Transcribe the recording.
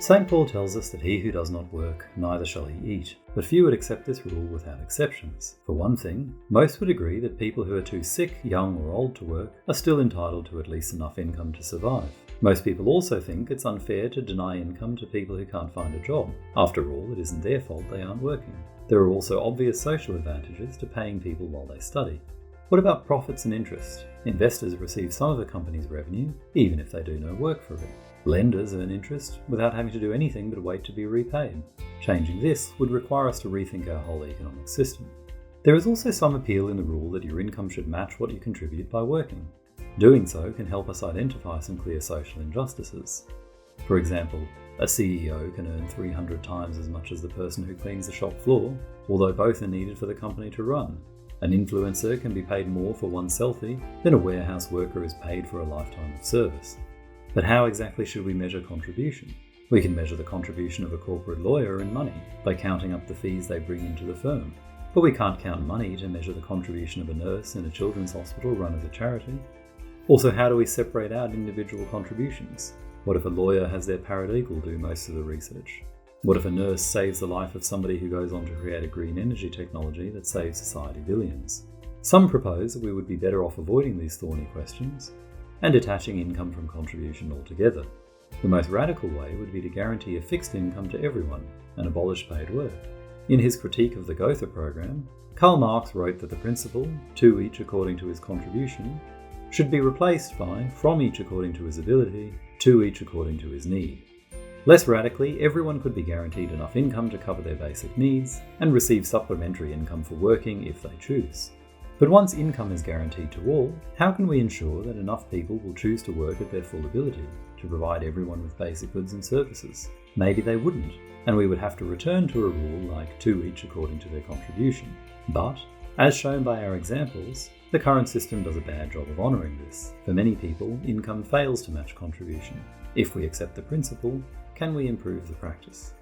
St. Paul tells us that he who does not work, neither shall he eat, but few would accept this rule without exceptions. For one thing, most would agree that people who are too sick, young or old to work are still entitled to at least enough income to survive. Most people also think it's unfair to deny income to people who can't find a job. After all, it isn't their fault they aren't working. There are also obvious social advantages to paying people while they study. What about profits and interest? Investors receive some of a company's revenue, even if they do no work for it. Lenders earn interest without having to do anything but wait to be repaid. Changing this would require us to rethink our whole economic system. There is also some appeal in the rule that your income should match what you contribute by working. Doing so can help us identify some clear social injustices. For example, a CEO can earn 300 times as much as the person who cleans the shop floor, although both are needed for the company to run. An influencer can be paid more for one selfie than a warehouse worker is paid for a lifetime of service. But how exactly should we measure contribution? We can measure the contribution of a corporate lawyer in money by counting up the fees they bring into the firm. But we can't count money to measure the contribution of a nurse in a children's hospital run as a charity. Also, how do we separate out individual contributions? What if a lawyer has their paralegal do most of the research? What if a nurse saves the life of somebody who goes on to create a green energy technology that saves society billions? Some propose that we would be better off avoiding these thorny questions and detaching income from contribution altogether. The most radical way would be to guarantee a fixed income to everyone and abolish paid work. In his critique of the Gotha program, Karl Marx wrote that the principle, to each according to his contribution, should be replaced by from each according to his ability, to each according to his need. Less radically, everyone could be guaranteed enough income to cover their basic needs and receive supplementary income for working if they choose. But once income is guaranteed to all, how can we ensure that enough people will choose to work at their full ability to provide everyone with basic goods and services? Maybe they wouldn't, and we would have to return to a rule like to each according to their contribution. But, as shown by our examples, the current system does a bad job of honouring this. For many people, income fails to match contribution. If we accept the principle, can we improve the practice?